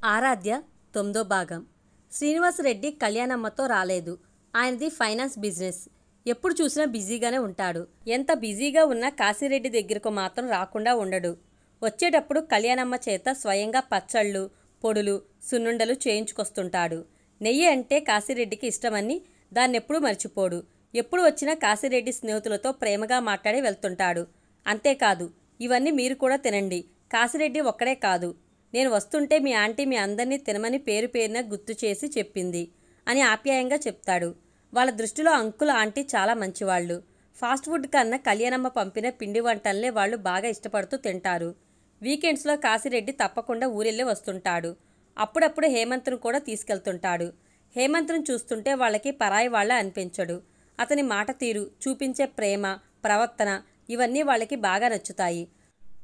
ఆరాధ్య 9వ భాగం. శ్రీనివాసరెడ్డి కళ్యాణమ్మతో రాలేదు. ఆయనది ఫైనాన్స్ బిజినెస్. ఎప్పుడు చూసినా బిజీగానే ఉంటాడు. ఎంత బిజీగా ఉన్నా కాశీరెడ్డి దగ్గరకు మాత్రం రాకుండా ఉండడు. వచ్చేటప్పుడు కళ్యాణమ్మ చేత స్వయంగా పచ్చళ్ళు, పొడులు, సున్నుండలు చేయించుకొస్తుంటాడు. నెయ్యి అంటే కాశీరెడ్డికి ఇష్టమని దాన్నెప్పుడూ మర్చిపోడు. ఎప్పుడు వచ్చినా కాశీరెడ్డి స్నేహితులతో ప్రేమగా మాట్లాడి వెళ్తుంటాడు. అంతేకాదు, ఇవన్నీ మీరు కూడా తినండి, కాశీరెడ్డి ఒక్కడే కాదు, నేను వస్తుంటే మీ ఆంటీ మీ అందరినీ తినమని పేరు పేరున గుర్తు చేసి చెప్పింది అని ఆప్యాయంగా చెప్తాడు. వాళ్ళ దృష్టిలో అంకుల్ ఆంటీ చాలా మంచివాళ్ళు. ఫాస్ట్ ఫుడ్ కన్నా కళ్యాణమ్మ పంపిన పిండి వంటలనే వాళ్ళు బాగా ఇష్టపడుతూ తింటారు. వీకెండ్స్లో కాశీరెడ్డి తప్పకుండా ఊరెళ్ళి వస్తుంటాడు. అప్పుడప్పుడు హేమంత్ను కూడా తీసుకెళ్తుంటాడు. హేమంత్ను చూస్తుంటే వాళ్ళకి పరాయి వాళ్ళ అనిపించడు. అతని మాట తీరు, చూపించే ప్రేమ, ప్రవర్తన ఇవన్నీ వాళ్ళకి బాగా నచ్చుతాయి.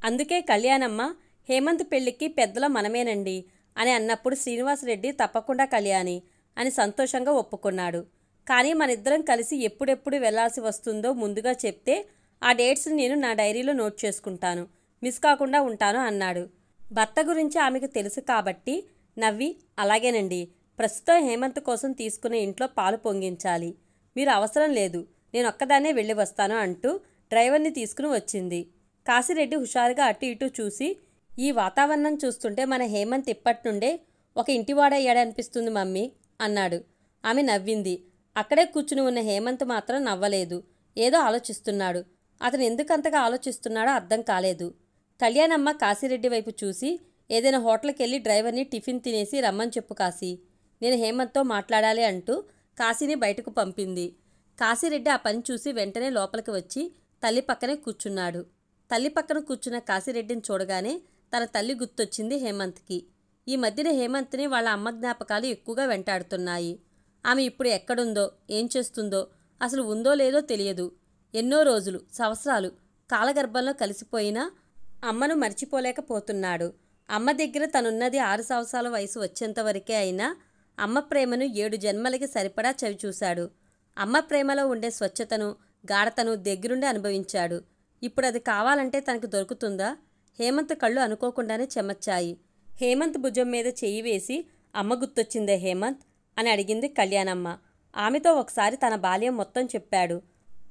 అందుకే కళ్యాణమ్మ హేమంత్ పెళ్లికి పెద్దల మనమేనండి అని అన్నప్పుడు శ్రీనివాసరెడ్డి తప్పకుండా కళ్యాణి అని సంతోషంగా ఒప్పుకున్నాడు. కానీ మనిద్దరం కలిసి ఎప్పుడెప్పుడు వెళ్లాల్సి వస్తుందో ముందుగా చెప్తే ఆ డేట్స్ని నేను నా డైరీలో నోట్ చేసుకుంటాను, మిస్ కాకుండా ఉంటాను అన్నాడు. భర్త గురించి ఆమెకు తెలుసు కాబట్టి నవ్వి, అలాగేనండి, ప్రస్తుతం హేమంత్ కోసం తీసుకునే ఇంట్లో పాలు పొంగించాలి, మీరు అవసరం లేదు, నేను ఒక్కదాన్నే వెళ్ళి వస్తాను అంటూ డ్రైవర్ని తీసుకుని వచ్చింది. కాశీరెడ్డి హుషారుగా అటు ఇటు చూసి, ఈ వాతావరణం చూస్తుంటే మన హేమంత్ ఇప్పటి నుండే ఒక ఇంటివాడయ్యాడనిపిస్తుంది మమ్మీ అన్నాడు. ఆమె నవ్వింది. అక్కడే కూర్చుని ఉన్న హేమంత్ మాత్రం నవ్వలేదు. ఏదో ఆలోచిస్తున్నాడు. అతను ఎందుకంతగా ఆలోచిస్తున్నాడో అర్థం కాలేదు. కళ్యాణమ్మ కాశీరెడ్డి వైపు చూసి, ఏదైనా హోటల్కి వెళ్ళి డ్రైవర్ని టిఫిన్ తినేసి రమ్మని చెప్పు కాశీ, నేను హేమంత్తో మాట్లాడాలి అంటూ కాశీని బయటకు పంపింది. కాశీరెడ్డి ఆ పని చూసి వెంటనే లోపలికి వచ్చి తల్లి పక్కనే కూర్చున్నాడు. తల్లి పక్కన కూర్చున్న కాశీరెడ్డిని చూడగానే తన తల్లి గుర్తొచ్చింది హేమంత్కి. ఈ మధ్యన హేమంత్ని వాళ్ళ అమ్మ జ్ఞాపకాలు ఎక్కువగా వెంటాడుతున్నాయి. ఆమె ఇప్పుడు ఎక్కడుందో, ఏం చేస్తుందో, అసలు ఉందో లేదో తెలియదు. ఎన్నో రోజులు, సంవత్సరాలు కాలగర్భంలో కలిసిపోయినా అమ్మను మర్చిపోలేకపోతున్నాడు. అమ్మ దగ్గర తనున్నది 6 సంవత్సరాల వయసు వచ్చేంతవరకే అయినా అమ్మ ప్రేమను 7 జన్మలకి సరిపడా చవిచూశాడు. అమ్మ ప్రేమలో ఉండే స్వచ్ఛతను, గాఢతను దగ్గరుండి అనుభవించాడు. ఇప్పుడు అది కావాలంటే తనకు దొరుకుతుందా? హేమంత్ కళ్ళు అనుకోకుండానే చెమర్చాయి. హేమంత్ భుజం మీద చెయ్యి వేసి, అమ్మ గుర్తొచ్చిందే హేమంత్ అని అడిగింది కళ్యాణమ్మ. ఆమెతో ఒకసారి తన బాల్యం మొత్తం చెప్పాడు.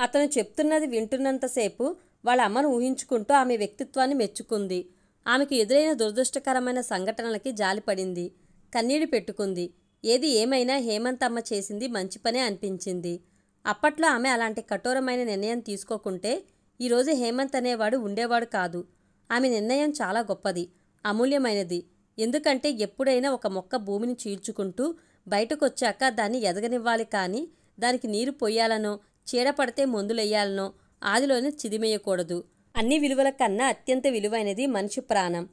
అతను చెప్తున్నది వింటున్నంతసేపు వాళ్ళ అమ్మను ఊహించుకుంటూ ఆమె వ్యక్తిత్వాన్ని మెచ్చుకుంది. ఆమెకు ఎదురైన దురదృష్టకరమైన సంఘటనలకి జాలిపడింది, కన్నీళ్లు పెట్టుకుంది. ఏది ఏమైనా హేమంత్ అమ్మ చేసింది మంచి పనే అనిపించింది. అప్పట్లో ఆమె అలాంటి కఠోరమైన నిర్ణయం తీసుకోకుంటే ఈరోజు హేమంత్ అనేవాడు ఉండేవాడు కాదు. ఆమె నిర్ణయం చాలా గొప్పది, అమూల్యమైనది. ఎందుకంటే ఎప్పుడైనా ఒక మొక్క భూమిని చీల్చుకుంటూ బయటకొచ్చాక దాన్ని ఎదగనివ్వాలి, కానీ దానికి నీరు పొయ్యాలనో, చీడపడితే మందులెయ్యాలనో ఆదిలోనే చిదిమేయకూడదు. అన్ని విలువల కన్నా అత్యంత విలువైనది మనిషి ప్రాణం.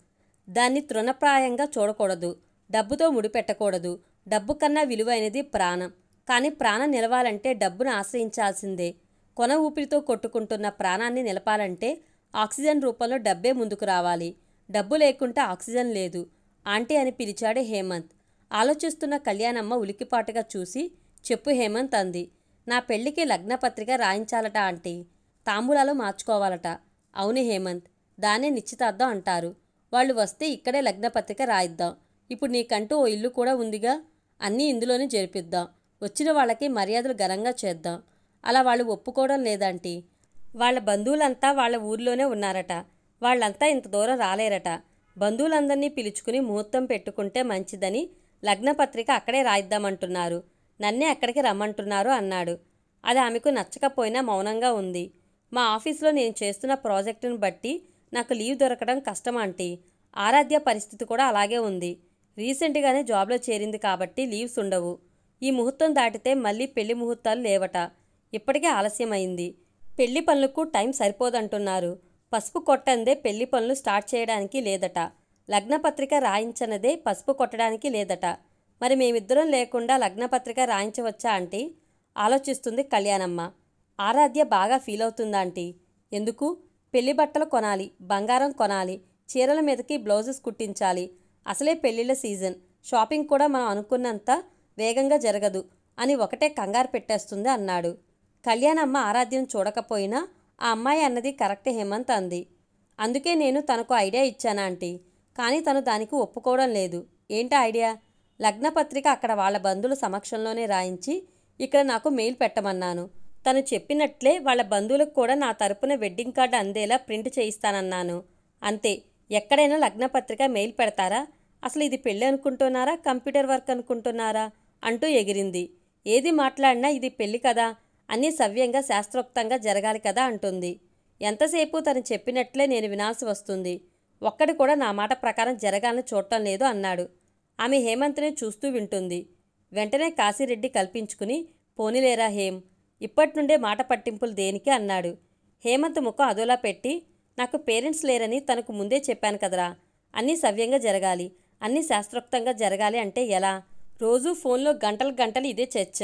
దాన్ని తృణప్రాయంగా చూడకూడదు, డబ్బుతో ముడిపెట్టకూడదు. డబ్బు కన్నా విలువైనది ప్రాణం. కానీ ప్రాణం నిలవాలంటే డబ్బును ఆశ్రయించాల్సిందే. కొన ఊపిరితో కొట్టుకుంటున్న ప్రాణాన్ని నిలపాలంటే ఆక్సిజన్ రూపంలో డబ్బే ముందుకు రావాలి. డబ్బు లేకుంటే ఆక్సిజన్ లేదు. ఆంటీ అని పిలిచాడు హేమంత్. ఆలోచిస్తున్న కళ్యాణమ్మ ఉలికిపాటుగా చూసి, చెప్పు హేమంత్ అంది. నా పెళ్లికి లగ్నపత్రిక రాయించాలట ఆంటీ, తాంబూలాలు మార్చుకోవాలట. అవును హేమంత్, దాన్నే నిశ్చితార్థం అంటారు. వాళ్ళు వస్తే ఇక్కడే లగ్నపత్రిక రాయిద్దాం. ఇప్పుడు నీకంటూ ఓ ఇల్లు కూడా ఉందిగా, అన్నీ ఇందులోనే జరిపిద్దాం. వచ్చిన వాళ్ళకి మర్యాదలు ఘనంగా చేద్దాం. అలా వాళ్ళు ఒప్పుకోవడం లేదంటీ. వాళ్ళ బంధువులంతా వాళ్ళ ఊరిలోనే ఉన్నారట. వాళ్ళంతా ఇంత దూరం రాలేరట. బంధువులందరినీ పిలుచుకుని ముహూర్తం పెట్టుకుంటే మంచిదని లగ్నపత్రిక అక్కడే రాయిద్దామంటున్నారు. నన్నే అక్కడికి రమ్మంటున్నారు అన్నాడు. అది ఆమెకు నచ్చకపోయినా మౌనంగా ఉంది. మా ఆఫీసులో నేను చేస్తున్న ప్రాజెక్టును బట్టి నాకు లీవ్ దొరకడం కష్టం ఆంటీ. ఆరాధ్య పరిస్థితి కూడా అలాగే ఉంది. రీసెంట్గానే జాబ్లో చేరింది కాబట్టి లీవ్స్ ఉండవు. ఈ ముహూర్తం దాటితే మళ్ళీ పెళ్లి ముహూర్తాలు లేవట. ఇప్పటికే ఆలస్యమైంది. పెళ్లి పనులకు టైం సరిపోదంటున్నారు. పసుపు కొట్టందే పెళ్లి పనులు స్టార్ట్ చేయడానికి లేదట. లగ్నపత్రిక రాయించనదే పసుపు కొట్టడానికి లేదట. మరి మేమిద్దరం లేకుండా లగ్నపత్రిక రాయించవచ్చా ఆంటీ? ఆలోచిస్తుంది కళ్యాణమ్మ. ఆరాధ్య బాగా ఫీల్ అవుతుందా ఆంటీ? ఎందుకు? పెళ్లి బట్టలు కొనాలి, బంగారం కొనాలి, చీరల మీదకి బ్లౌజెస్ కుట్టించాలి. అసలే పెళ్లిళ్ళ సీజన్. షాపింగ్ కూడా మనం అనుకున్నంత వేగంగా జరగదు అని ఒకటే కంగారు పెట్టేస్తుంది అన్నాడు. కళ్యాణమ్మ ఆరాధ్యను చూడకపోయినా ఆ అమ్మాయి అన్నది కరెక్ట్ హేమంత్ అంది. అందుకే నేను తనకు ఐడియా ఇచ్చాను ఆంటీ. కానీ తను దానికి ఒప్పుకోవడం లేదు. ఏంటి ఐడియా? లగ్నపత్రిక అక్కడ వాళ్ళ బంధువుల సమక్షంలోనే రాయించి ఇక్కడ నాకు మెయిల్ పెట్టమన్నాను. తను చెప్పినట్లే వాళ్ళ బంధువులకు కూడా నా తరపున వెడ్డింగ్ కార్డు అందేలా ప్రింట్ చేయిస్తానన్నాను. అంతే. ఎక్కడైనా లగ్నపత్రిక మెయిల్ పెడతారా? అసలు ఇది పెళ్ళి అనుకుంటున్నారా, కంప్యూటర్ వర్క్ అనుకుంటున్నారా అంటూ ఎగిరింది. ఏది మాట్లాడినా ఇది పెళ్ళి కదా, అన్నీ సవ్యంగా శాస్త్రోక్తంగా జరగాలి కదా అంటుంది. ఎంతసేపు తను చెప్పినట్లే నేను వినాల్సి వస్తుంది. ఒక్కడి కూడా నా మాట ప్రకారం జరగాలని చూడటం లేదు అన్నాడు. ఆమె హేమంత్ని చూస్తూ వింటుంది. వెంటనే కాశీరెడ్డి కల్పించుకుని, పోనీలేరా హేమ్, ఇప్పటి నుండే మాట పట్టింపులు దేనికి అన్నాడు. హేమంత్ ముఖం అదోలా పెట్టి, నాకు పేరెంట్స్ లేరని తనకు ముందే చెప్పాను కదరా, అన్నీ సవ్యంగా జరగాలి, అన్నీ శాస్త్రోక్తంగా జరగాలి అంటే ఎలా? రోజూ ఫోన్లో గంటలు గంటలు ఇదే చర్చ.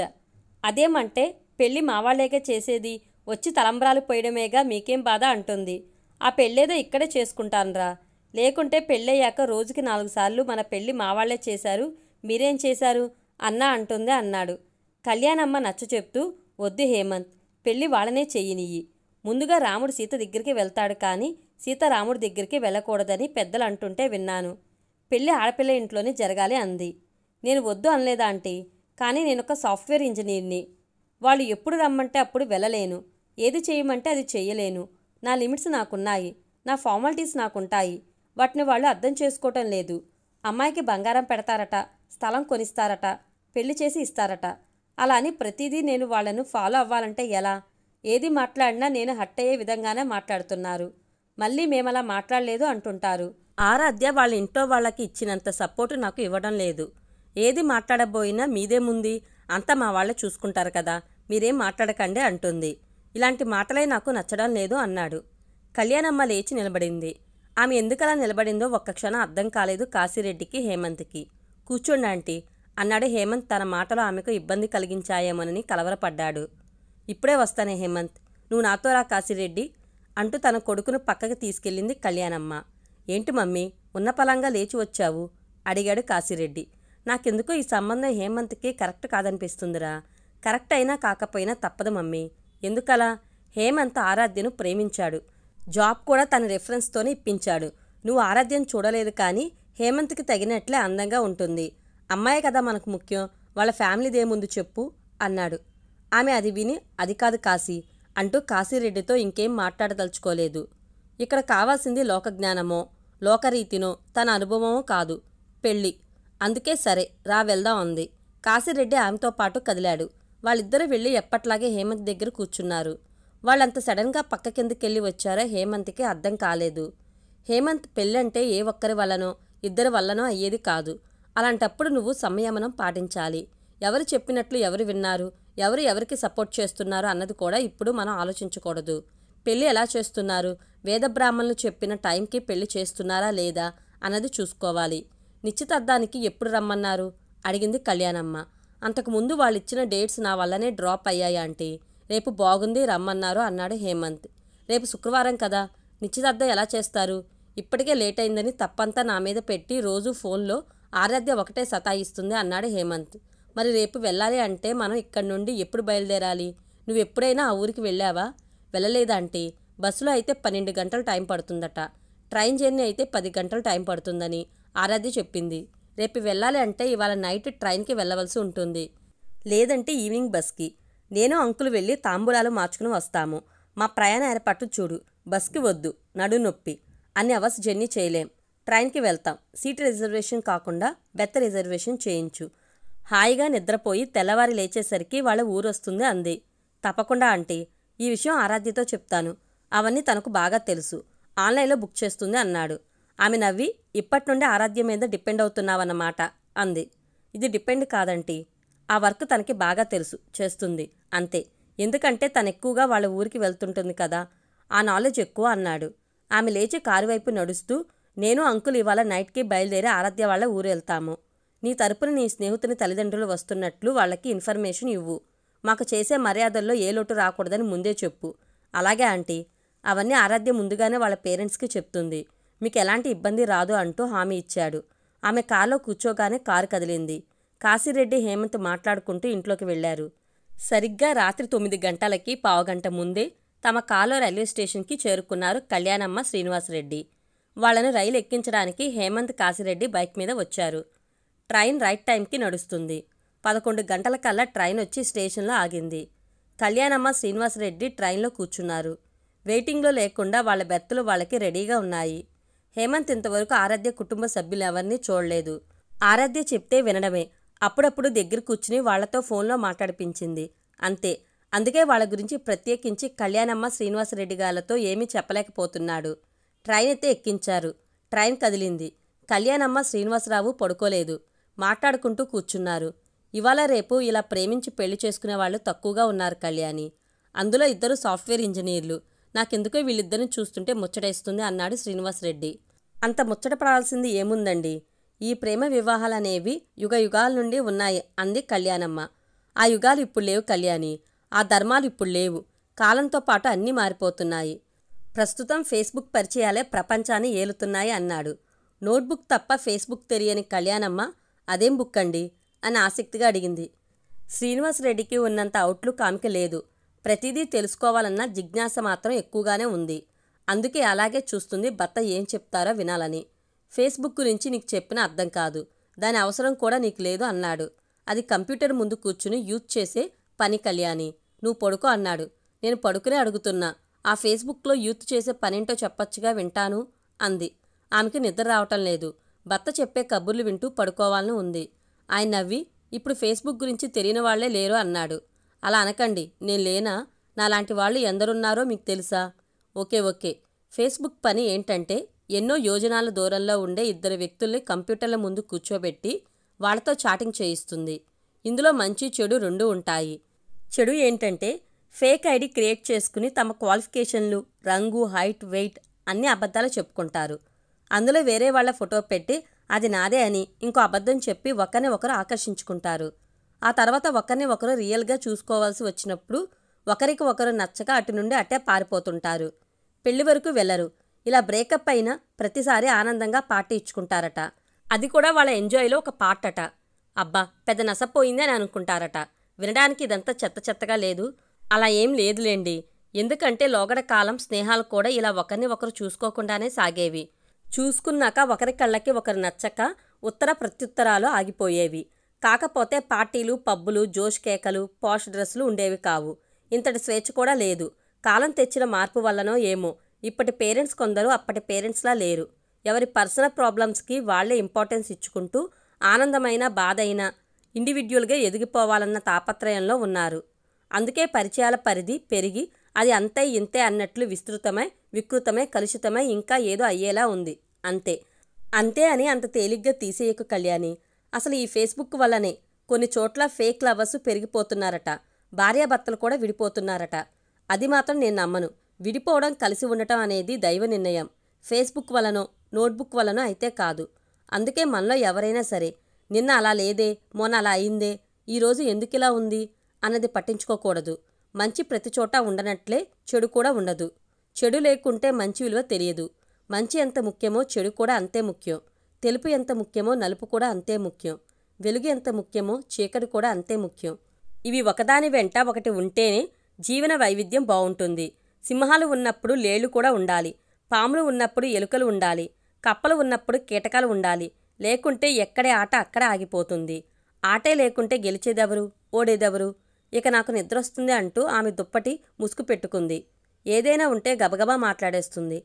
అదేమంటే పెళ్ళి మావాళ్లేగా చేసేది, వచ్చి తలంబ్రాలు పోయడమేగా, మీకేం బాధ అంటుంది. ఆ పెళ్ళేదో ఇక్కడే చేసుకుంటానురా, లేకుంటే పెళ్ళయ్యాక రోజుకి 4 సార్లు మన పెళ్ళి మావాళ్లే చేశారు, మీరేం చేశారు అన్నా అంటుంది అన్నాడు. కళ్యాణమ్మ నచ్చ చెప్తూ, వద్దు హేమంత్, పెళ్ళి వాళ్ళనే చెయ్యనియ్యి. ముందుగా రాముడు సీత దగ్గరికి వెళ్తాడు కానీ సీత రాముడి దగ్గరికి వెళ్ళకూడదని పెద్దలు అంటుంటే విన్నాను. పెళ్ళి ఆడపిల్ల ఇంట్లోనే జరగాలి అంది. నేను వద్దు అనలేదా ఆంటీ, కానీ నేనొక సాఫ్ట్వేర్ ఇంజనీర్ని. వాళ్ళు ఎప్పుడు రమ్మంటే అప్పుడు వెళ్ళలేను, ఏది చేయమంటే అది చెయ్యలేను. నా లిమిట్స్ నాకున్నాయి, నా ఫార్మాలిటీస్ నాకుంటాయి. వాటిని వాళ్ళు అర్థం చేసుకోవటం లేదు. అమ్మాయికి బంగారం పెడతారట, స్థలం కొనిస్తారట, పెళ్లి చేసి ఇస్తారట. అలా అని ప్రతిదీ నేను వాళ్లను ఫాలో అవ్వాలంటే ఎలా? ఏది మాట్లాడినా నేను హట్ అయ్యే విధంగానే మాట్లాడుతున్నారు. మళ్ళీ మేమలా మాట్లాడలేదు అంటుంటారు. ఆరాధ్య వాళ్ళ ఇంట్లో వాళ్ళకి ఇచ్చినంత సపోర్టు నాకు ఇవ్వడం లేదు. ఏది మాట్లాడబోయినా మీదేముంది, అంతా మా వాళ్ళే చూసుకుంటారు కదా, మీరేం మాట్లాడకండి అంటుంది. ఇలాంటి మాటలే నాకు నచ్చడం లేదు అన్నాడు. కళ్యాణమ్మ లేచి నిలబడింది. ఆమె ఎందుకలా నిలబడిందో ఒక్క క్షణం అర్థం కాలేదు కాశీరెడ్డికి, హేమంత్కి. కూర్చోండి ఆంటీ అన్నాడు హేమంత్. తన మాటలు ఆమెకు ఇబ్బంది కలిగించాయేమోనని కలవరపడ్డాడు. ఇప్పుడే వస్తానే హేమంత్, నువ్వు నాతో రా కాశీరెడ్డి అంటూ తన కొడుకును పక్కకి తీసుకెళ్ళింది కళ్యాణమ్మ. ఏంటి మమ్మీ, ఉన్న పలంగా లేచి వచ్చావు అడిగాడు కాశీరెడ్డి. నాకెందుకో ఈ సంబంధం హేమంత్కి కరెక్ట్ కాదనిపిస్తుందిరా. కరెక్ట్ అయినా కాకపోయినా తప్పదు మమ్మీ. ఎందుకలా? హేమంత్ ఆరాధ్యను ప్రేమించాడు, జాబ్ కూడా తన రెఫరెన్స్తోనే ఇప్పించాడు. నువ్వు ఆరాధ్యను చూడలేదు కానీ హేమంత్కి తగినట్లే అందంగా ఉంటుంది. అమ్మాయే కదా మనకు ముఖ్యం, వాళ్ళ ఫ్యామిలీదేముందు చెప్పు అన్నాడు. ఆమె అది విని, అది కాదు కాశీ అంటూ కాశీరెడ్డితో ఇంకేం మాట్లాడదలుచుకోలేదు. ఇక్కడ కావాల్సింది లోకజ్ఞానమో లోకరీతినో తన అనుభవమో కాదు, పెళ్ళి. అందుకే సరే రా వెళ్దాం అంది. కాశీరెడ్డి ఆమెతో పాటు కదిలాడు. వాళ్ళిద్దరూ వెళ్ళి ఎప్పట్లాగే హేమంత్ దగ్గర కూర్చున్నారు. వాళ్ళంత సడన్గా పక్క కిందకెళ్ళి వచ్చారో హేమంత్కి అర్థం కాలేదు. హేమంత్ పెళ్ళంటే ఏ ఒక్కరి వల్లనో ఇద్దరి వల్లనో అయ్యేది కాదు. అలాంటప్పుడు నువ్వు సంయమనం పాటించాలి. ఎవరు చెప్పినట్లు ఎవరు విన్నారు, ఎవరు ఎవరికి సపోర్ట్ చేస్తున్నారు అన్నది కూడా ఇప్పుడు మనం ఆలోచించకూడదు. పెళ్ళి ఎలా చేస్తున్నారు, వేదబ్రాహ్మణులు చెప్పిన టైంకి పెళ్లి చేస్తున్నారా లేదా అన్నది చూసుకోవాలి. నిశ్చితార్థానికి ఎప్పుడు రమ్మన్నారు అడిగింది కళ్యాణమ్మ. అంతకుముందు వాళ్ళిచ్చిన డేట్స్ నా వల్లనే డ్రాప్ అయ్యాయి ఆంటీ, రేపు బాగుంది రమ్మన్నారు అన్నాడు హేమంత్. రేపు శుక్రవారం కదా, నిశ్చితార్థం ఎలా చేస్తారు? ఇప్పటికే లేట్ అయిందని తప్పంతా నా మీద పెట్టి రోజు ఫోన్లో ఆరాధ్య ఒకటే సతాయిస్తుంది అన్నాడు హేమంత్. మరి రేపు వెళ్ళాలి అంటే మనం ఇక్కడి నుండి ఎప్పుడు బయలుదేరాలి? నువ్వెప్పుడైనా ఆ ఊరికి వెళ్ళావా? వెళ్ళలేదంటే బస్సులో అయితే 12 గంటలు టైం పడుతుందట, ట్రైన్ జర్నీ అయితే 10 గంటలు టైం పడుతుందని ఆరాధ్య చెప్పింది. రేపు వెళ్ళాలి అంటే ఇవాళ నైట్ ట్రైన్కి వెళ్ళవలసి ఉంటుంది, లేదంటే ఈవినింగ్ బస్కి. నేను అంకులు వెళ్ళి తాంబూలాలు మార్చుకుని వస్తాము. మా ప్రయాణ ఏర్పాటు చూడు. బస్కి వద్దు, నడు నొప్పి, అన్ని అవర్స్ జర్నీ చేయలేం. ట్రైన్కి వెళ్తాం. సీట్ రిజర్వేషన్ కాకుండా బెర్త్ రిజర్వేషన్ చేయించు. హాయిగా నిద్రపోయి తెల్లవారి లేచేసరికి వాళ్ళ ఊరొస్తుంది అంది. తప్పకుండా ఆంటీ, ఈ విషయం ఆరాధ్యతో చెప్తాను, అవన్నీ తనకు బాగా తెలుసు, ఆన్లైన్లో బుక్ చేస్తుంది అన్నాడు. ఆమె నవ్వి, ఇప్పటి నుండి ఆరాధ్య మీద డిపెండ్ అవుతున్నావన్నమాట అంది. ఇది డిపెండ్ కాదంటీ, ఆ వర్క్ తనకి బాగా తెలుసు, చేస్తుంది అంతే. ఎందుకంటే తను ఎక్కువగా వాళ్ళ ఊరికి వెళ్తుంటుంది కదా, ఆ నాలెడ్జ్ ఎక్కువ అన్నాడు. ఆమె లేచి కారు వైపు నడుస్తూ, నేను అంకుల్ ఇవాళ నైట్కి బయలుదేరి ఆరాధ్య వాళ్ళ ఊరు వెళ్తాము. నీ తరపున నీ స్నేహితుని తల్లిదండ్రులు వస్తున్నట్లు వాళ్ళకి ఇన్ఫర్మేషన్ ఇవ్వు. మాకు చేసే మర్యాదల్లో ఏ లోటు రాకూడదని ముందే చెప్పు. అలాగే ఆంటీ, అవన్నీ ఆరాధ్య ముందుగానే వాళ్ళ పేరెంట్స్కి చెప్తుంది, మీకు ఎలాంటి ఇబ్బంది రాదు అంటూ హామీ ఇచ్చాడు. ఆమె కారులో కూర్చోగానే కారు కదిలింది. కాశీరెడ్డి హేమంత్ మాట్లాడుకుంటూ ఇంట్లోకి వెళ్లారు. సరిగ్గా రాత్రి 9 గంటలకి పావుగంట ముందే తమ కారులో రైల్వే స్టేషన్కి చేరుకున్నారు కళ్యాణమ్మ, శ్రీనివాసరెడ్డి. వాళ్ళని రైలు ఎక్కించడానికి హేమంత్ కాశీరెడ్డి బైక్ మీద వచ్చారు. ట్రైన్ రైట్ టైంకి నడుస్తుంది. 11 గంటలకల్లా ట్రైన్ వచ్చి స్టేషన్లో ఆగింది. కళ్యాణమ్మ, శ్రీనివాసరెడ్డి ట్రైన్లో కూర్చున్నారు. వెయిటింగ్లో లేకుండా వాళ్ళ బెర్తులు వాళ్ళకి రెడీగా ఉన్నాయి. హేమంత్ ఇంతవరకు ఆరాధ్య కుటుంబ సభ్యులెవరినీ చూడలేదు. ఆరాధ్య చెప్తే వినడమే. అప్పుడప్పుడు దగ్గర కూర్చుని వాళ్లతో ఫోన్లో మాట్లాడిపించింది. అంతే. అందుకే వాళ్ళ గురించి ప్రత్యేకించి కళ్యాణమ్మ, శ్రీనివాసరెడ్డి గారితో ఏమీ చెప్పలేకపోతున్నాడు. ట్రైన్ అయితే ఎక్కించారు. ట్రైన్ కదిలింది. కళ్యాణమ్మ, శ్రీనివాసరావు పడుకోలేదు. మాట్లాడుకుంటూ కూర్చున్నారు. ఇవాళ రేపు ఇలా ప్రేమించి పెళ్లి చేసుకునే వాళ్ళు తక్కువగా ఉన్నారు కళ్యాణి. అందులో ఇద్దరు సాఫ్ట్వేర్ ఇంజనీర్లు. నాకెందుకో వీళ్ళిద్దరిని చూస్తుంటే ముచ్చటేస్తుంది అన్నాడు శ్రీనివాసరెడ్డి. అంత ముచ్చటపడాల్సింది ఏముందండి? ఈ ప్రేమ వివాహాలనేవి యుగ యుగాల నుండి ఉన్నాయి అంది కళ్యాణమ్మ. ఆ యుగాలు ఇప్పుడు లేవు కళ్యాణి. ఆ ధర్మాలు ఇప్పుడు లేవు. కాలంతో పాటు అన్నీ మారిపోతున్నాయి. ప్రస్తుతం ఫేస్బుక్ పరిచయాలే ప్రపంచాన్ని ఏలుతున్నాయి అన్నాడు. నోట్బుక్ తప్ప ఫేస్బుక్ తెలియని కళ్యాణమ్మ అదేం బుక్ అండి అని ఆసక్తిగా అడిగింది. శ్రీనివాసరెడ్డికి ఉన్నంత అవుట్లుక్ ఆమెకి లేదు. ప్రతిదీ తెలుసుకోవాలన్న జిజ్ఞాస మాత్రం ఎక్కువగానే ఉంది. అందుకే అలాగే చూస్తుంది భర్త ఏం చెప్తారో వినాలని. ఫేస్బుక్ గురించి నీకు చెప్పినా అర్థం కాదు. దాని అవసరం కూడా నీకు లేదు అన్నాడు. అది కంప్యూటర్ ముందు కూర్చుని యూజ్ చేసే పని కళ్యాణి. నువ్వు పడుకో అన్నాడు. నేను పడుకునే అడుగుతున్నా. ఆ ఫేస్బుక్లో యూత్ చేసే పనేంటో చెప్పొచ్చుగా, వింటాను అంది. ఆమెకి నిద్ర రావటం లేదు. భర్త చెప్పే కబుర్లు వింటూ పడుకోవాలని ఉంది. ఆయన నవ్వి, ఇప్పుడు ఫేస్బుక్ గురించి తెలియని వాళ్లే లేరు అన్నాడు. అలా అనకండి. నేను లేనా? నాలాంటి వాళ్ళు ఎందరున్నారో మీకు తెలుసా? ఓకే. ఫేస్బుక్ పని ఏంటంటే ఎన్నో యోజనాల దూరంలో ఉండే ఇద్దరు వ్యక్తుల్ని కంప్యూటర్ల ముందు కూర్చోబెట్టి వాళ్లతో చాటింగ్ చేయిస్తుంది. ఇందులో మంచి చెడు రెండూ ఉంటాయి. చెడు ఏంటంటే ఫేక్ ఐడి క్రియేట్ చేసుకుని తమ క్వాలిఫికేషన్లు, రంగు, హైట్, వెయిట్ అన్ని అబద్ధాలు చెప్పుకుంటారు. అందులో వేరే వాళ్ళ ఫోటో పెట్టి అది నాదే అని ఇంకో అబద్ధం చెప్పి ఒకరిని ఒకరు ఆకర్షించుకుంటారు. ఆ తర్వాత ఒకరిని ఒకరు రియల్గా చూసుకోవాల్సి వచ్చినప్పుడు ఒకరికి ఒకరు నచ్చక అటు నుండి అట్టే పారిపోతుంటారు. పెళ్లి వరకు వెళ్లరు. ఇలా బ్రేకప్ అయినా ప్రతిసారి ఆనందంగా పార్టీ ఇచ్చుకుంటారట. అది కూడా వాళ్ళ ఎంజాయ్లో ఒక పార్ట్ అట. అబ్బా, పెద్ద నసపోయింది అని అనుకుంటారట. వినడానికి ఇదంతా చెత్తగా లేదు. అలా ఏం లేదులేండి. ఎందుకంటే లోగడ కాలం స్నేహాలు కూడా ఇలా ఒకరిని ఒకరు చూసుకోకుండానే సాగేవి. చూసుకున్నాక ఒకరి కళ్ళకి ఒకరు నచ్చక ఉత్తర ప్రత్యుత్తరాలు ఆగిపోయేవి. కాకపోతే పార్టీలు, పబ్బులు, జోష్ కేకలు, పాష్ డ్రెస్సులు ఉండేవి కావు. ఇంతటి స్వేచ్ఛ కూడా లేదు. కాలం తెచ్చిన మార్పు వల్లనో ఏమో ఇప్పటి పేరెంట్స్ కొందరు అప్పటి పేరెంట్స్లా లేరు. ఎవరి పర్సనల్ ప్రాబ్లమ్స్కి వాళ్లే ఇంపార్టెన్స్ ఇచ్చుకుంటూ ఆనందమైన, బాధైనా ఇండివిడ్యువల్గా ఎదిగిపోవాలన్న తాపత్రయంలో ఉన్నారు. అందుకే పరిచయాల పరిధి పెరిగి అది అంతే ఇంతే అన్నట్లు విస్తృతమై, వికృతమై, కలుషితమై ఇంకా ఏదో అయ్యేలా ఉంది. అంతే అని అంత తేలిగ్గా తీసేయకు కళ్యాణి. అసలు ఈ ఫేస్బుక్ వల్లనే కొన్ని చోట్ల ఫేక్ లవర్స్ పెరిగిపోతున్నారట. భార్యాభర్తలు కూడా విడిపోతున్నారట. అది మాత్రం నేను నమ్మను. విడిపోవడం, కలిసి ఉండటం అనేది దైవ నిర్ణయం. ఫేస్బుక్ వలనో నోట్బుక్ వలనో అయితే కాదు. అందుకే మనలో ఎవరైనా సరే నిన్న అలా లేదే, మొన్న అలా అయిందే, ఈరోజు ఎందుకిలా ఉంది అన్నది పట్టించుకోకూడదు. మంచి ప్రతి చోట ఉండనట్లే చెడు కూడా ఉండదు. చెడు లేకుంటే మంచి విలువ తెలియదు. మంచి ఎంత ముఖ్యమో చెడు కూడా అంతే ముఖ్యం. తెలుపు ఎంత ముఖ్యమో నలుపు కూడా అంతే ముఖ్యం. వెలుగు ఎంత ముఖ్యమో చీకటి కూడా అంతే ముఖ్యం. ఇవి ఒకదాని వెంట ఒకటి ఉంటేనే జీవన వైవిధ్యం బావుంటుంది. సింహాలు ఉన్నప్పుడు లేళ్లు కూడా ఉండాలి. పాములు ఉన్నప్పుడు ఎలుకలు ఉండాలి. కప్పలు ఉన్నప్పుడు కీటకాలు ఉండాలి. లేకుంటే ఎక్కడే ఆట అక్కడ ఆగిపోతుంది. ఆటే లేకుంటే గెలిచేదెవరు, ఓడేదెవరు? ఇక నాకు నిద్రొస్తుంది అంటూ ఆమె దుప్పటి ముసుగు పెట్టుకుంది. ఏదైనా ఉంటే గబగబా మాట్లాడేస్తుంది.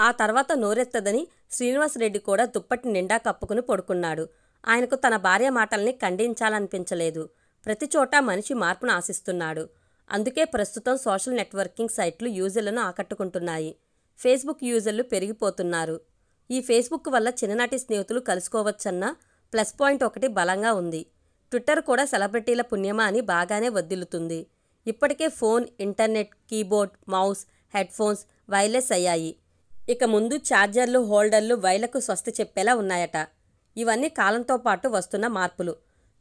ఆ తర్వాత నోరెత్తదని శ్రీనివాసరెడ్డి కూడా దుప్పటి నిండా కప్పుకుని పడుకున్నాడు. ఆయనకు తన భార్య మాటల్ని ఖండించాలనిపించలేదు. ప్రతిచోటా మనిషి మార్పును ఆశిస్తున్నాడు. అందుకే ప్రస్తుతం సోషల్ నెట్వర్కింగ్ సైట్లు యూజర్లను ఆకట్టుకుంటున్నాయి. ఫేస్బుక్ యూజర్లు పెరిగిపోతున్నారు. ఈ ఫేస్బుక్ వల్ల చిన్ననాటి స్నేహితులు కలుసుకోవచ్చన్న ప్లస్ పాయింట్ ఒకటి బలంగా ఉంది. ట్విట్టర్ కూడా సెలబ్రిటీల పుణ్యమా అని బాగానే వద్దిల్లుతుంది. ఇప్పటికే phone, internet, keyboard, mouse, headphones wireless అయ్యాయి. ఇక ముందు ఛార్జర్లు, హోల్డర్లు వైర్లకు స్వస్తి చెప్పేలా ఉన్నాయట. ఇవన్నీ కాలంతో పాటు వస్తున్న మార్పులు.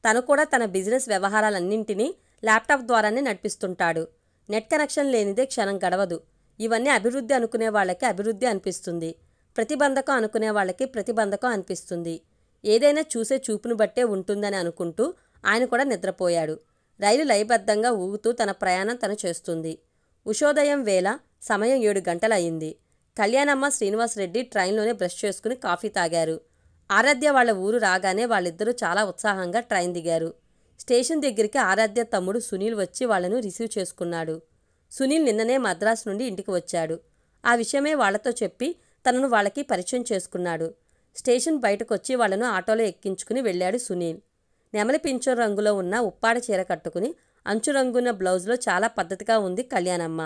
తను కూడా తన బిజినెస్ వ్యవహారాలన్నింటినీ ల్యాప్టాప్ ద్వారానే నడిపిస్తుంటాడు. నెట్ కనెక్షన్ లేనిదే క్షణం గడవదు. ఇవన్నీ అభివృద్ధి అనుకునే వాళ్ళకి అభివృద్ధి అనిపిస్తుంది. ప్రతిబంధకం అనుకునే వాళ్ళకి ప్రతిబంధకం అనిపిస్తుంది. ఏదైనా చూసే చూపును బట్టే ఉంటుందని అనుకుంటూ ఆయన కూడా నిద్రపోయాడు. రైలు లయబద్ధంగా ఊగుతూ తన ప్రయాణం తను చేస్తుంది. ఉషోదయం వేళ సమయం 7 గంటలయ్యింది. కళ్యాణమ్మ శ్రీనివాసరెడ్డి ట్రైన్లోనే బ్రష్ చేసుకుని కాఫీ తాగారు. ఆరాధ్య వాళ్ళ ఊరు రాగానే వాళ్ళిద్దరూ చాలా ఉత్సాహంగా ట్రైన్ దిగారు. స్టేషన్ దగ్గరికి ఆరాధ్య తమ్ముడు సునీల్ వచ్చి వాళ్లను రిసీవ్ చేసుకున్నాడు. సునీల్ నిన్ననే మద్రాసు నుండి ఇంటికి వచ్చాడు. ఆ విషయమే వాళ్లతో చెప్పి తనను వాళ్ళకి పరిచయం చేసుకున్నాడు. స్టేషన్ బయటకొచ్చి వాళ్లను ఆటోలో ఎక్కించుకుని వెళ్ళాడు సునీల్. నెమలి పింఛం రంగులో ఉన్న ఉప్పాడ చీర కట్టుకుని అంచు రంగున్న బ్లౌజ్లో చాలా పద్ధతిగా ఉంది కళ్యాణమ్మ.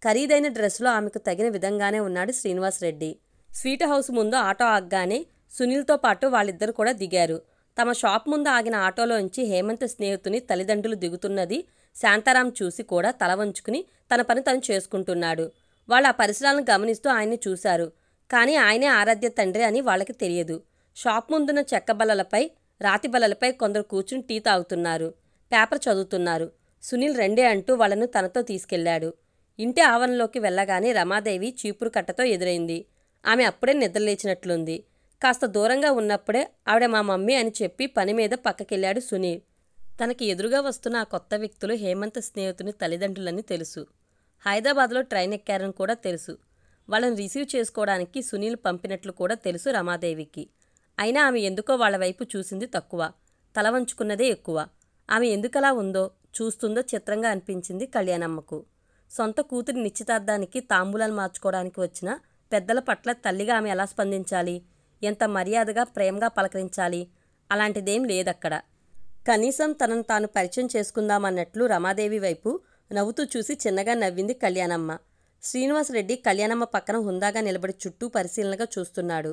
ఖరీదైన డ్రెస్లో ఆమెకు తగిన విధంగానే ఉన్నాడు శ్రీనివాసరెడ్డి. స్వీట్ హౌస్ ముందు ఆటో ఆగ్గానే సునీల్తో పాటు వాళ్ళిద్దరు కూడా దిగారు. తమ షాప్ ముందు ఆగిన ఆటోలోంచి హేమంత్ స్నేహితుని తల్లిదండ్రులు దిగుతున్నది శాంతారాం చూసి కూడా తల వంచుకుని తన పని తను చేసుకుంటున్నాడు. వాళ్ళు ఆ పరిసరాలను గమనిస్తూ ఆయన్ని చూశారు. కానీ ఆయనే ఆరాధ్య తండ్రి అని వాళ్ళకి తెలియదు. షాప్ ముందున్న చెక్క బల్లలపై, రాతి బల్లలపై కొందరు కూర్చుని టీ తాగుతున్నారు, పేపర్ చదువుతున్నారు. సునీల్ రెండే అంటూ వాళ్లను తనతో తీసుకెళ్లాడు. ఇంటి ఆవరణలోకి వెళ్ళగానే రమాదేవి చీపురు కట్టతో ఎదురైంది. ఆమె అప్పుడే నిద్రలేచినట్లుంది. కాస్త దూరంగా ఉన్నప్పుడే ఆవిడ మా మమ్మీ అని చెప్పి పని మీద పక్కకెళ్ళాడు సునీల్. తనకి ఎదురుగా వస్తున్న ఆ కొత్త వ్యక్తులు హేమంత్ స్నేహితుని తల్లిదండ్రులని తెలుసు. హైదరాబాద్లో ట్రైన్ ఎక్కారని కూడా తెలుసు. వాళ్ళని రిసీవ్ చేసుకోవడానికి సునీల్ పంపినట్లు కూడా తెలుసు రమాదేవికి. అయినా ఆమె ఎందుకో వాళ్ళ వైపు చూసింది తక్కువ, తల వంచుకున్నదే ఎక్కువ. ఆమె ఎందుకలా ఉందో, చూస్తుందో చిత్రంగా అనిపించింది కళ్యాణమ్మకు. సొంత కూతురి నిశ్చితార్థానికి తాంబూలాలు మార్చుకోవడానికి వచ్చిన పెద్దల పట్ల తల్లిగా ఆమె ఎలా స్పందించాలి? ఎంత మర్యాదగా ప్రేమగా పలకరించాలి? అలాంటిదేం లేదక్కడ. కనీసం తనను తాను పరిచయం చేసుకుందామన్నట్లు రమాదేవి వైపు నవ్వుతూ చూసి చిన్నగా నవ్వింది కళ్యాణమ్మ. శ్రీనివాసరెడ్డి కళ్యాణమ్మ పక్కన హుందాగా నిలబడి చుట్టూ పరిశీలనగా చూస్తున్నాడు.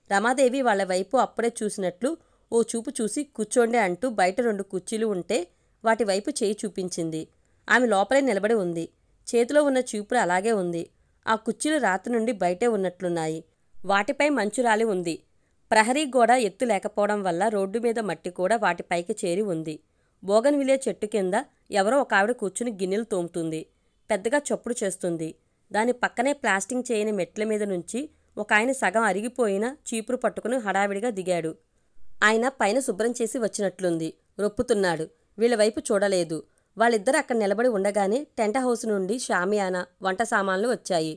రమాదేవి వాళ్ల వైపు అప్పుడే చూసినట్లు ఓ చూపు చూసి కూర్చోండి అంటూ బయట 2 కుర్చీలు ఉంటే వాటి వైపు చేయి చూపించింది. ఆమె లోపలే నిలబడి ఉంది. చేతిలో ఉన్న చీపురు అలాగే ఉంది. ఆ కుర్చీలు రాత్రి నుండి బయటే ఉన్నట్లున్నాయి. వాటిపై మంచు రాలి ఉంది. ప్రహరీ గోడ ఎత్తు లేకపోవడం వల్ల రోడ్డు మీద మట్టి కూడా వాటిపైకి చేరి ఉంది. బోగన్విలియా చెట్టు కింద ఎవరో ఒక ఆవిడ కూర్చుని గిన్నెలు తోముతుంది. పెద్దగా చప్పుడు చేస్తుంది. దాని పక్కనే ప్లాస్టింగ్ చేయని మెట్ల మీద నుంచి ఒక ఆయన సగం అరిగిపోయిన చీపురు పట్టుకుని హడావిడిగా దిగాడు. ఆయన పైన శుభ్రం చేసి వచ్చినట్లుంది. రొప్పుతున్నాడు. వీళ్ల వైపు చూడలేదు. వాళ్ళిద్దరు అక్కడ నిలబడి ఉండగానే టెంట్ హౌస్ నుండి షామియానా, వంట సామాన్లు వచ్చాయి.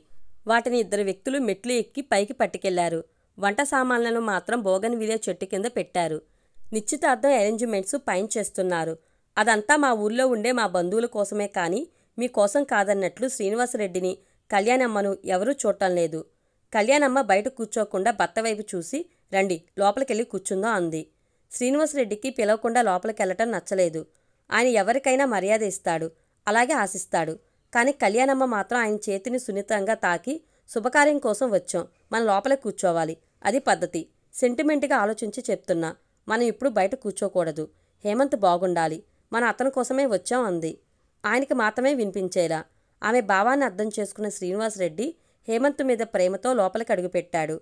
వాటిని 2 వ్యక్తులు మెట్లు ఎక్కి పైకి పట్టుకెళ్లారు. వంట సామాన్లను మాత్రం బోగన్విలియా చెట్టు కింద పెట్టారు. నిశ్చితార్థం అరేంజ్మెంట్స్ పైన చేస్తున్నారు. అదంతా మా ఊళ్ళో ఉండే మా బంధువుల కోసమే కానీ మీకోసం కాదన్నట్లు శ్రీనివాసరెడ్డిని, కళ్యాణమ్మను ఎవరూ చూడటం లేదు. కళ్యాణమ్మ బయట కూర్చోకుండా భర్త వైపు చూసి రండి లోపలికెళ్ళి కూర్చుందో అంది. శ్రీనివాసరెడ్డికి పిలవకుండా లోపలికెళ్ళటం నచ్చలేదు. ఆయన ఎవరికైనా మర్యాద ఇస్తాడు, అలాగే ఆశిస్తాడు. కానీ కళ్యాణమ్మ మాత్రం ఆయన చేతిని సున్నితంగా తాకి శుభకార్యం కోసం వచ్చాం, మన లోపలే కూర్చోవాలి, అది పద్ధతి. సెంటిమెంట్గా ఆలోచించి చెప్తున్నా, మనం ఇప్పుడు బయట కూర్చోకూడదు. హేమంత్ బాగుండాలి, మనం అతని కోసమే వచ్చాం అంది. ఆయనకి మాత్రమే వినిపించేలా. ఆమె భావాన్ని అర్థం చేసుకున్న శ్రీనివాసరెడ్డి హేమంత్ మీద ప్రేమతో లోపలికి అడుగుపెట్టాడు.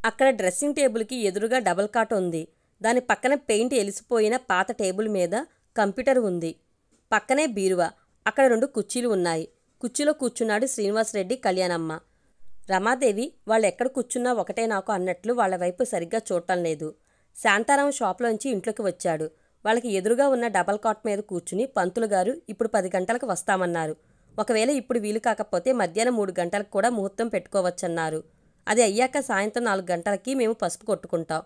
అక్కడ డ్రెస్సింగ్ టేబుల్కి ఎదురుగా డబుల్ కాట్ ఉంది. దాని పక్కన పెయింట్ ఎలిసిపోయిన పాత టేబుల్ మీద కంప్యూటర్ ఉంది. పక్కనే బీరువా. అక్కడ 2 కుర్చీలు ఉన్నాయి. కుర్చీలో కూర్చున్నాడు శ్రీనివాసరెడ్డి, కళ్యాణమ్మ. రమాదేవి వాళ్ళు ఎక్కడ కూర్చున్నా ఒకటే నాకు అన్నట్లు వాళ్ల వైపు సరిగ్గా చూడటం లేదు. శాంతారాం షాప్లోంచి ఇంట్లోకి వచ్చాడు. వాళ్ళకి ఎదురుగా ఉన్న డబల్ కాట్ మీద కూర్చుని పంతులు గారు ఇప్పుడు 10 గంటలకు వస్తామన్నారు. ఒకవేళ ఇప్పుడు వీలు కాకపోతే మధ్యాహ్నం 3 గంటలకు కూడా ముహూర్తం పెట్టుకోవచ్చన్నారు. అది అయ్యాక సాయంత్రం 4 గంటలకి మేము పసుపు కొట్టుకుంటాం.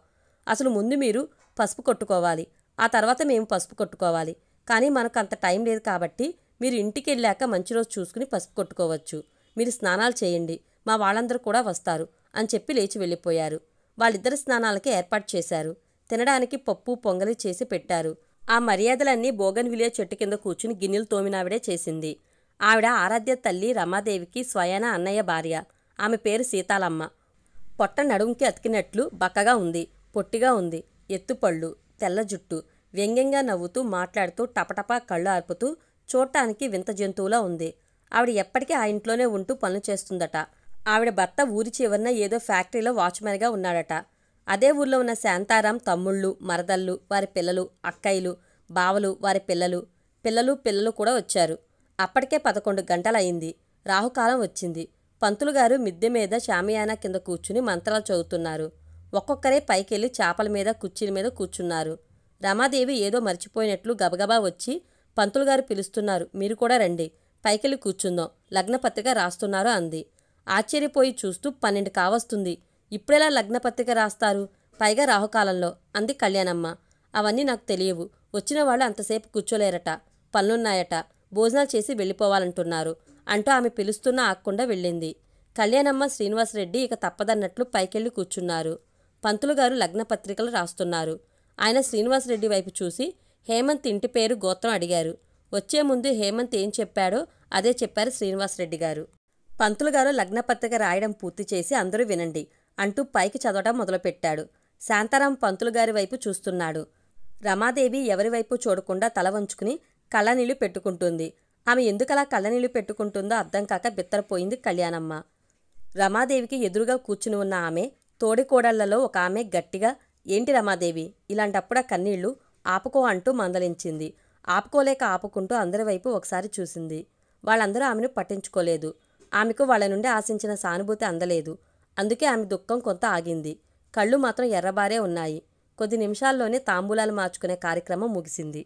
అసలు ముందు మీరు పసుపు కొట్టుకోవాలి, ఆ తర్వాత మేము పసుపు కొట్టుకోవాలి. కానీ మనకు అంత టైం లేదు కాబట్టి మీరు ఇంటికి వెళ్ళాక మంచి రోజు చూసుకుని పసుపు కొట్టుకోవచ్చు. మీరు స్నానాలు చేయండి, మా వాళ్ళందరూ కూడా వస్తారు అని చెప్పి లేచి వెళ్ళిపోయారు. వాళ్ళిద్దరి స్నానాలకి ఏర్పాటు చేశారు. తినడానికి పప్పు పొంగలి చేసి పెట్టారు. ఆ మర్యాదలన్నీ బోగన్విలియా చెట్టు కింద కూర్చుని గిన్నెలు తోమినావిడే చేసింది. ఆవిడ ఆరాధ్య తల్లి రమాదేవికి స్వయాన అన్నయ్య భార్య. ఆమె పేరు సీతాలమ్మ. పొట్ట నడుంకి అతికినట్లు బక్కగా ఉంది, పొట్టిగా ఉంది, ఎత్తుపళ్ళు, తెల్ల జుట్టు. వ్యంగ్యంగా నవ్వుతూ మాట్లాడుతూ టపటపా కళ్ళు ఆర్పుతూ చూడటానికి వింత జంతువులా ఉంది. ఆవిడ ఎప్పటికీ ఆ ఇంట్లోనే ఉంటూ పనులు చేస్తుందట. ఆవిడ భర్త ఊరి చివరన ఏదో ఫ్యాక్టరీలో వాచ్మెన్గా ఉన్నాడట. అదే ఊర్లో ఉన్న శాంతారాం తమ్ముళ్ళు, మరదళ్ళు, వారి పిల్లలు, అక్కయ్యలు, బావలు, వారి పిల్లలు కూడా వచ్చారు. అప్పటికే 11 గంటలయింది. రాహుకాలం వచ్చింది. పంతులు గారు మిద్దె మీద షామియానా కింద కూర్చుని మంత్రాలు చదువుతున్నారు. ఒక్కొక్కరే పైకెళ్ళి చాపల మీద కుర్చీల మీద కూర్చున్నారు. రమాదేవి ఏదో మర్చిపోయినట్లు గబగబా వచ్చి పంతులు గారు పిలుస్తున్నారు, మీరు కూడా రండి, పైకెళ్ళి కూర్చుందాం, లగ్నపత్రిక రాస్తున్నారు అంది. ఆశ్చర్యపోయి చూస్తూ 12 కావస్తుంది. ఇప్పుడెలా లగ్నపత్రిక రాస్తారు? పైగా రాహుకాలంలో అంది కళ్యాణమ్మ. అవన్నీ నాకు తెలియవు. వచ్చిన వాళ్ళు అంతసేపు కూర్చోలేరట, పనులున్నాయట, భోజనాలు చేసి వెళ్ళిపోవాలంటున్నారు అంటూ ఆమె పిలుస్తున్నా ఆగకుండా వెళ్ళింది. కళ్యాణమ్మ శ్రీనివాసరెడ్డి ఇక తప్పదన్నట్లు పైకెళ్ళి కూర్చున్నారు. పంతులుగారు లగ్నపత్రికలు రాస్తున్నారు. ఆయన శ్రీనివాసరెడ్డి వైపు చూసి హేమంత్ ఇంటి పేరు గోత్రం అడిగారు. వచ్చే ముందు హేమంత్ ఏం చెప్పాడో అదే చెప్పారు శ్రీనివాసరెడ్డి గారు. పంతులుగారు లగ్నపత్రిక రాయడం పూర్తి చేసి అందరూ వినండి అంటూ పైకి చదవడం మొదలుపెట్టాడు. శాంతారాం పంతులుగారి వైపు చూస్తున్నాడు. రమాదేవి ఎవరివైపు చూడకుండా తల వంచుకుని కళ్ళనీళ్లు పెట్టుకుంటుంది. ఆమె ఎందుకలా కళ్ళనీళ్లు పెట్టుకుంటుందో అర్థం కాక బిత్తరపోయింది కళ్యాణమ్మ. రమాదేవికి ఎదురుగా కూర్చుని ఉన్న ఆమె తోడికోడళ్లలో ఒక ఆమె గట్టిగా, ఏంటి రమాదేవి ఇలాంటప్పుడా కన్నీళ్లు? ఆపుకో అంటూ మందలించింది. ఆపుకోలేక ఆపుకుంటూ అందరి వైపు ఒకసారి చూసింది. వాళ్ళందరూ ఆమెను పట్టించుకోలేదు. ఆమెకు వాళ్ళ నుండి ఆశించిన సానుభూతి అందలేదు. అందుకే ఆమె దుఃఖం కొంత ఆగింది. కళ్ళు మాత్రం ఎర్రబారే ఉన్నాయి. కొద్ది నిమిషాల్లోనే తాంబూలాలు మార్చుకునే కార్యక్రమం ముగిసింది.